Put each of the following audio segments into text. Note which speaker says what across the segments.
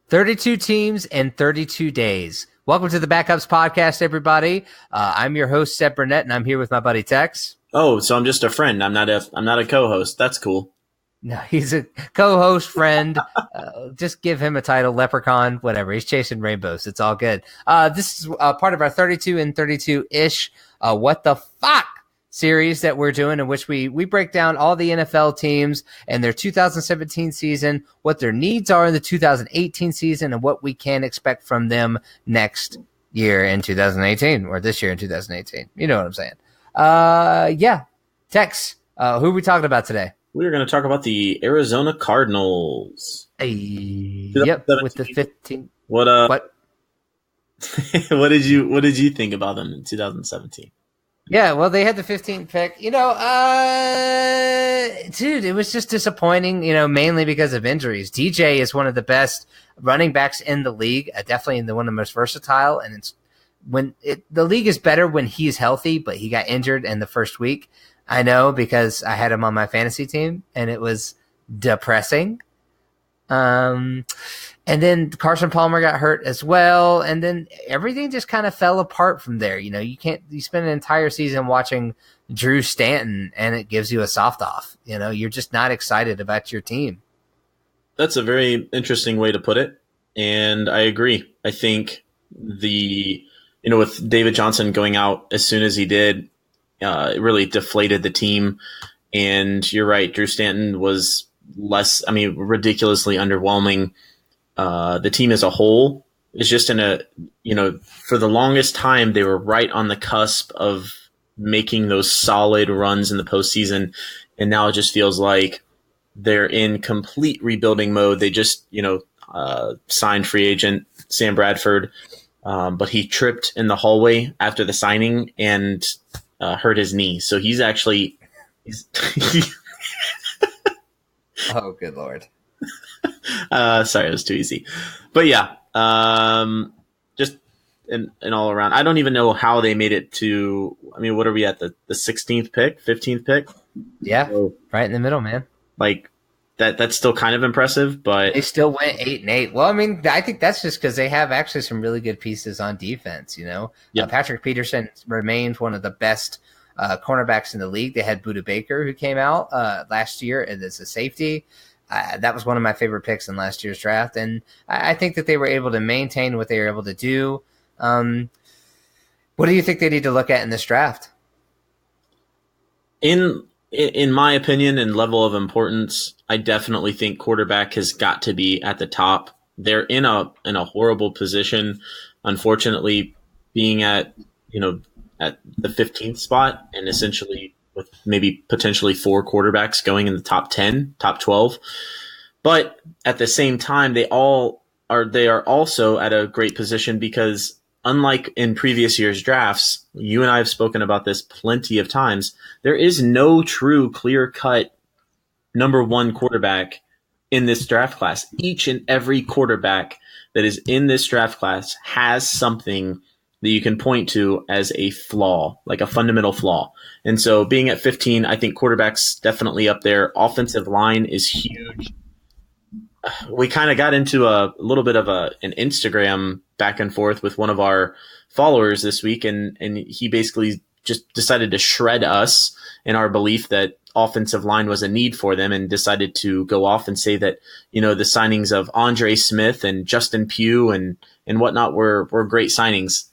Speaker 1: 32 teams and 32 days. Welcome to the Backups Podcast, everybody. I'm your host, Seb Burnett, and I'm here with my buddy Tex.
Speaker 2: Oh, so I'm just a friend. I'm not a co-host. That's cool.
Speaker 1: No, he's a co-host friend. Just give him a title, Leprechaun, whatever. He's chasing rainbows. It's all good. This is part of our 32 and 32-ish What the Fuck series that we're doing, in which we break down all the NFL teams and their 2017 season, what their needs are in the 2018 season, and what we can expect from them next year in 2018, or this year in 2018. You know what I'm saying? Yeah. Tex, who are we talking about today?
Speaker 2: We're going to talk about the Arizona Cardinals.
Speaker 1: Yep, with the 15.
Speaker 2: What? What did you think about them in 2017?
Speaker 1: Yeah, well, they had the 15th pick. Dude, it was just disappointing, mainly because of injuries. DJ is one of the best running backs in the league, definitely one of the most versatile. And the league is better when he's healthy, but he got injured in the first week. I know, because I had him on my fantasy team, and it was depressing. And then Carson Palmer got hurt as well, and then everything just kind of fell apart from there. You spend an entire season watching Drew Stanton, and it gives you a soft off. You're just not excited about your team.
Speaker 2: That's a very interesting way to put it, and I agree. I think with David Johnson going out as soon as he did, it really deflated the team. And you're right, Drew Stanton was ridiculously underwhelming. The team as a whole is just for the longest time, they were right on the cusp of making those solid runs in the postseason. And now it just feels like they're in complete rebuilding mode. They just, signed free agent Sam Bradford, but he tripped in the hallway after the signing and hurt his knee. So he's
Speaker 1: Oh, good Lord.
Speaker 2: Sorry, it was too easy. But yeah, just an all around. I don't even know how they made it to, what are we at, the 16th pick, 15th pick?
Speaker 1: Yeah, so, right in the middle, man.
Speaker 2: Like, that's still kind of impressive, but
Speaker 1: they still went 8-8. Well, I think that's just because they have actually some really good pieces on defense, Yep. Patrick Peterson remains one of the best cornerbacks in the league. They had Budda Baker, who came out last year as a safety. That was one of my favorite picks in last year's draft, and I think that they were able to maintain what they were able to do. What do you think they need to look at in this draft?
Speaker 2: In my opinion and level of importance, I definitely think quarterback has got to be at the top. They're in a horrible position, unfortunately, being at the 15th spot, and essentially with maybe potentially 4 quarterbacks going in the top 10, top 12. But at the same time, they are also at a great position because, unlike in previous year's drafts, you and I have spoken about this plenty of times, there is no true clear-cut number 1 quarterback in this draft class. Each and every quarterback that is in this draft class has something that you can point to as a flaw, like a fundamental flaw. And so being at 15, I think quarterback's definitely up there. Offensive line is huge. We kind of got into a little bit of an Instagram back and forth with one of our followers this week, and he basically just decided to shred us in our belief that offensive line was a need for them, and decided to go off and say that, the signings of Andre Smith and Justin Pugh and whatnot were great signings.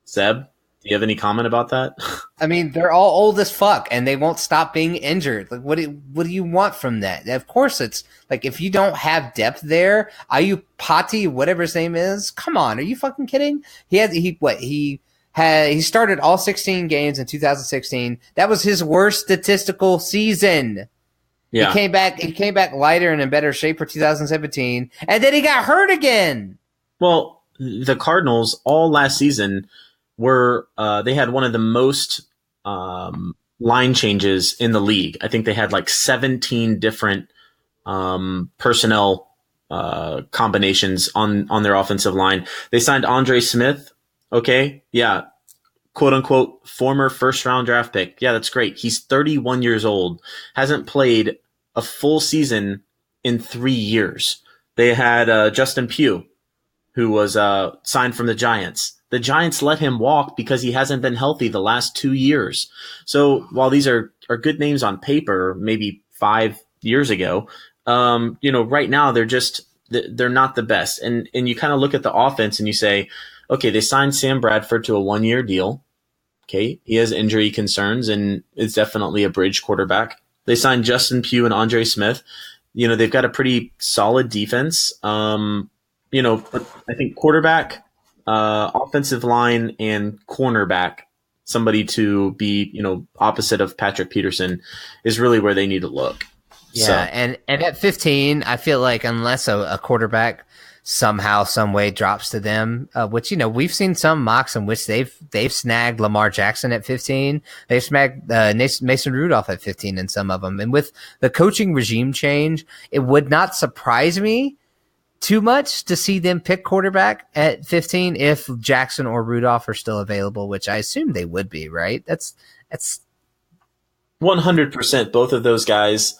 Speaker 2: Seb, do you have any comment about that?
Speaker 1: They're all old as fuck, and they won't stop being injured. Like, what do you want from that? Of course, it's like, if you don't have depth there, Ayupati, whatever his name is, come on, are you fucking kidding? He started all 16 games in 2016. That was his worst statistical season. Yeah. He came back lighter and in better shape for 2017, and then he got hurt again.
Speaker 2: Well, the Cardinals all last season they had one of the most line changes in the league. I think they had like 17 different personnel combinations on their offensive line. They signed Andre Smith. Okay. Yeah. Quote unquote, former first round draft pick. Yeah, that's great. He's 31 years old, hasn't played a full season in 3 years. They had Justin Pugh. who was signed from the Giants. The Giants let him walk because he hasn't been healthy the last 2 years. So while these are good names on paper, maybe 5 years ago, right now they're not the best. And you kind of look at the offense and you say, okay, they signed Sam Bradford to a 1-year deal. Okay, he has injury concerns and is definitely a bridge quarterback. They signed Justin Pugh and Andre Smith. They've got a pretty solid defense. But I think quarterback, offensive line, and cornerback, somebody to be, opposite of Patrick Peterson, is really where they need to look.
Speaker 1: Yeah,
Speaker 2: so.
Speaker 1: and at 15, I feel like unless a quarterback somehow, some way drops to them, which we've seen some mocks in which they've snagged Lamar Jackson at 15, they've snagged Mason Rudolph at 15 in some of them, and with the coaching regime change, it would not surprise me too much to see them pick quarterback at 15 if Jackson or Rudolph are still available, which I assume they would be, right? That's
Speaker 2: 100%. Both of those guys.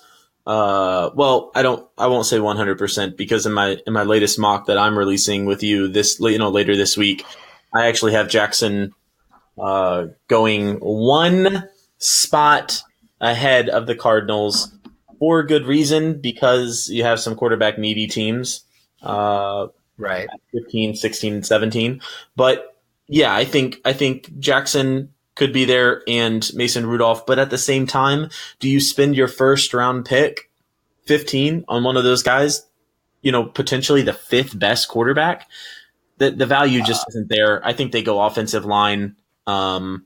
Speaker 2: I won't say 100% because in my latest mock that I'm releasing with you later this week, I actually have Jackson going one spot ahead of the Cardinals for good reason, because you have some quarterback needy teams,
Speaker 1: right?
Speaker 2: 15, 16, and 17. But yeah, I think Jackson could be there and Mason Rudolph, but at the same time, do you spend your first round pick 15 on one of those guys, potentially the 5th best quarterback? The value just isn't there. I think they go offensive line, or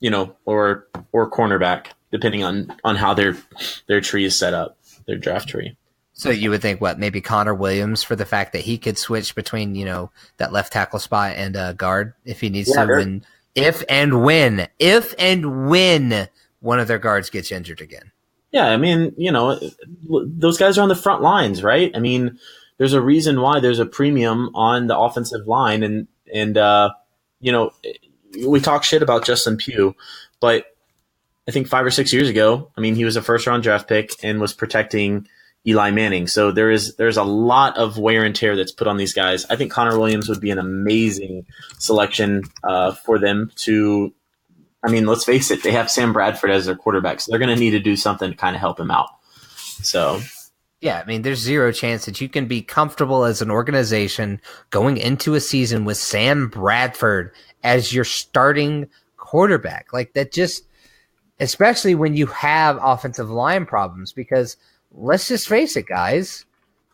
Speaker 2: cornerback, depending on how their tree is set up, their draft tree.
Speaker 1: So you would think maybe Connor Williams, for the fact that he could switch between, that left tackle spot and guard if he needs to, and if and when one of their guards gets injured again.
Speaker 2: Yeah, I mean, those guys are on the front lines, right? I mean, there's a reason why there's a premium on the offensive line, and we talk shit about Justin Pugh, but I think 5 or 6 years ago, I mean, he was a first-round draft pick and was protecting Eli Manning. So there's a lot of wear and tear that's put on these guys. I think Connor Williams would be an amazing selection for them to. I mean, let's face it, they have Sam Bradford as their quarterback, so they're going to need to do something to kind of help him out. So,
Speaker 1: yeah, I mean, there's zero chance that you can be comfortable as an organization going into a season with Sam Bradford as your starting quarterback. Like that, just especially when you have offensive line problems, because let's just face it, guys,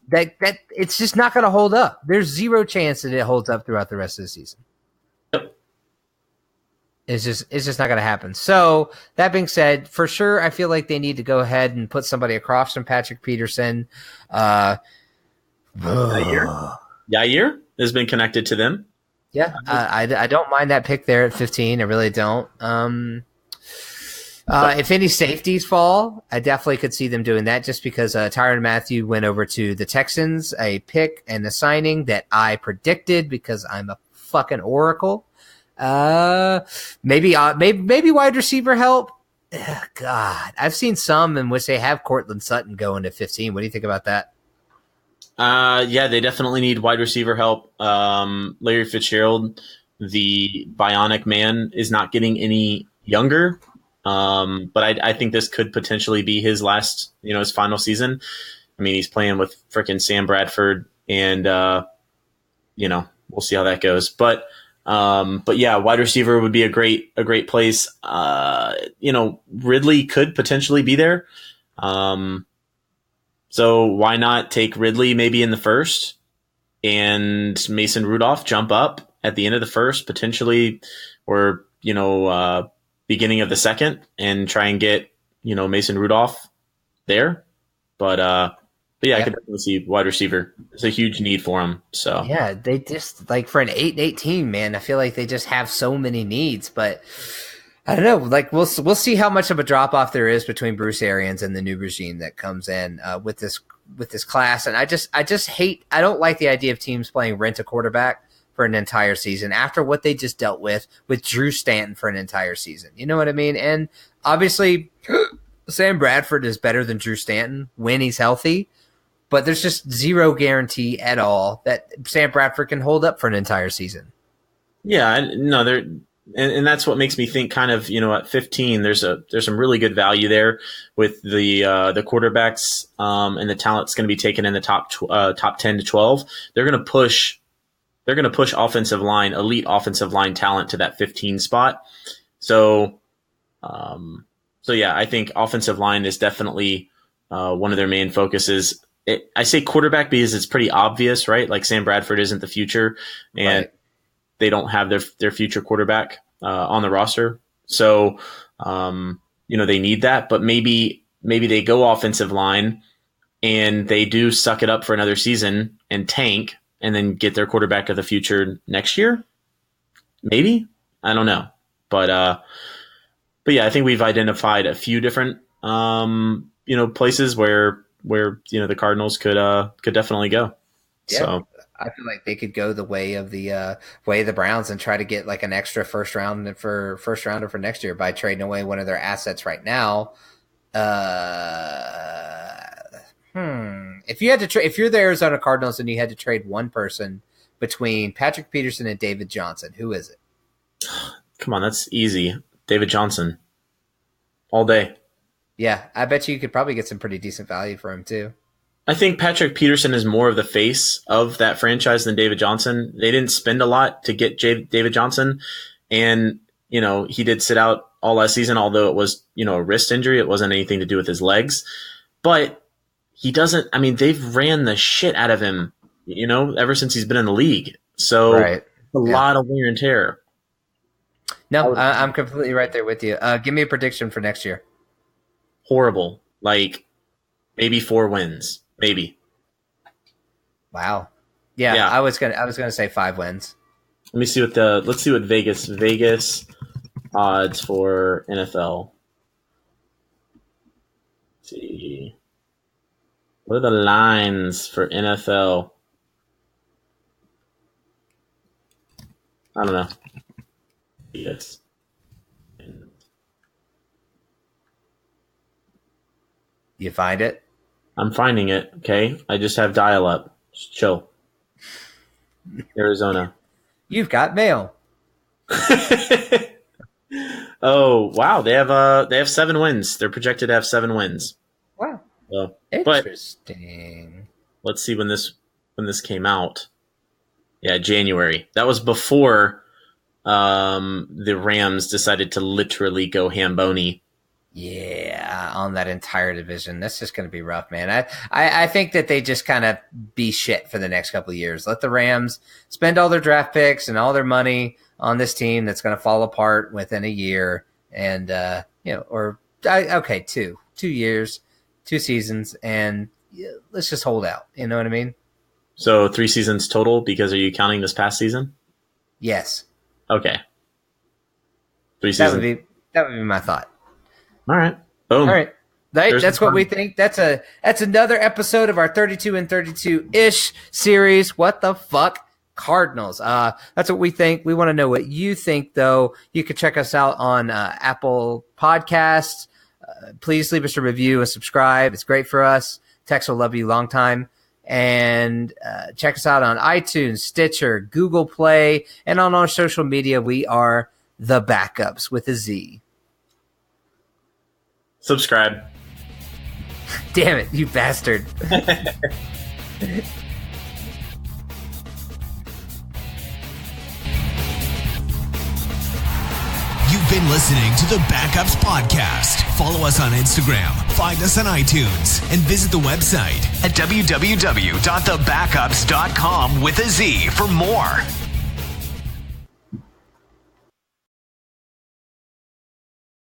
Speaker 1: that it's just not going to hold up. There's zero chance that it holds up throughout the rest of the season. It's just not going to happen. So that being said, for sure, I feel like they need to go ahead and put somebody across from Patrick Peterson.
Speaker 2: Yair has been connected to them.
Speaker 1: Yeah, I don't mind that pick there at 15. I really don't. If any safeties fall, I definitely could see them doing that, just because Tyrann Mathieu went over to the Texans, a pick and a signing that I predicted because I'm a fucking oracle. Maybe wide receiver help. Ugh, God, I've seen some in which they have Cortland Sutton going to 15. What do you think about that?
Speaker 2: Yeah, they definitely need wide receiver help. Larry Fitzgerald, the bionic man, is not getting any younger. But I think this could potentially be his last, his final season. I mean, he's playing with freaking Sam Bradford, and we'll see how that goes. But yeah, wide receiver would be a great place. Ridley could potentially be there. So why not take Ridley maybe in the first, and Mason Rudolph jump up at the end of the first potentially, or beginning of the second, and try and get Mason Rudolph there. But yeah, I could definitely see wide receiver. It's a huge need for him. So
Speaker 1: yeah, they just, like, for an 8-8 team, man, I feel like they just have so many needs. But I don't know. Like, we'll see how much of a drop off there is between Bruce Arians and the new regime that comes in with this class. And I don't like the idea of teams playing rent a quarterback for an entire season after what they just dealt with Drew Stanton for an entire season. You know what I mean? And obviously, Sam Bradford is better than Drew Stanton when he's healthy. but there's just zero guarantee at all that Sam Bradford can hold up for an entire season.
Speaker 2: Yeah, no, and that's what makes me think kind of, at 15, there's some really good value there with the quarterbacks and the talent that's going to be taken in the top 10 to 12. They're going to push offensive line, elite offensive line talent to that 15 spot. So yeah, I think offensive line is definitely one of their main focuses. I say quarterback because it's pretty obvious, right? Like Sam Bradford isn't the future, and they don't have their future quarterback on the roster. So, they need that, but maybe they go offensive line and they do suck it up for another season and tank and then get their quarterback of the future next year. Maybe, I don't know. But yeah, I think we've identified a few different, places where the Cardinals could definitely go.
Speaker 1: Yeah.
Speaker 2: So
Speaker 1: I feel like they could go the way of the Browns and try to get like an extra first rounder for next year by trading away one of their assets right now. If you're the Arizona Cardinals and you had to trade one person between Patrick Peterson and David Johnson, who is it?
Speaker 2: Come on, that's easy. David Johnson. All day.
Speaker 1: Yeah, I bet you could probably get some pretty decent value for him too.
Speaker 2: I think Patrick Peterson is more of the face of that franchise than David Johnson. They didn't spend a lot to get David Johnson, and he did sit out all last season, although it was a wrist injury. It wasn't anything to do with his legs, but he doesn't. I mean, they've ran the shit out of him, ever since he's been in the league. So a lot of wear and tear.
Speaker 1: No, I'm completely right there with you. Give me a prediction for next year.
Speaker 2: Horrible, like maybe 4 wins. Maybe.
Speaker 1: Wow. Yeah. I was gonna say 5 wins.
Speaker 2: Let's see what Vegas odds for NFL. Let's see. What are the lines for NFL? I don't know. Yes.
Speaker 1: You find it?
Speaker 2: I'm finding it, okay? I just have dial-up. Just chill. Arizona.
Speaker 1: You've got mail.
Speaker 2: Oh, wow. They have 7 wins. They're projected to have 7 wins.
Speaker 1: Wow.
Speaker 2: So,
Speaker 1: interesting.
Speaker 2: Let's see when this came out. Yeah, January. That was before the Rams decided to literally go Hamboni.
Speaker 1: Yeah, on that entire division. That's just going to be rough, man. I think that they just kind of be shit for the next couple of years. Let the Rams spend all their draft picks and all their money on this team that's going to fall apart within a year. And, 2 years, 2 seasons, and let's just hold out. You know what I mean?
Speaker 2: So 3 seasons total, because are you counting this past season?
Speaker 1: Yes.
Speaker 2: Okay. 3 seasons.
Speaker 1: That would be my thought.
Speaker 2: All right. Boom.
Speaker 1: All right. That's what we think. That's another episode of our 32 and 32-ish series. What the fuck, Cardinals? That's what we think. We want to know what you think, though. You can check us out on Apple Podcasts. Please leave us a review and subscribe. It's great for us. Tex will love you long time. And check us out on iTunes, Stitcher, Google Play, and on our social media. We are The Backups with a Z.
Speaker 2: Subscribe.
Speaker 1: Damn it, you bastard.
Speaker 3: You've been listening to the Backups Podcast. Follow us on Instagram, find us on iTunes, and visit the website at www.thebackups.com with a Z for more.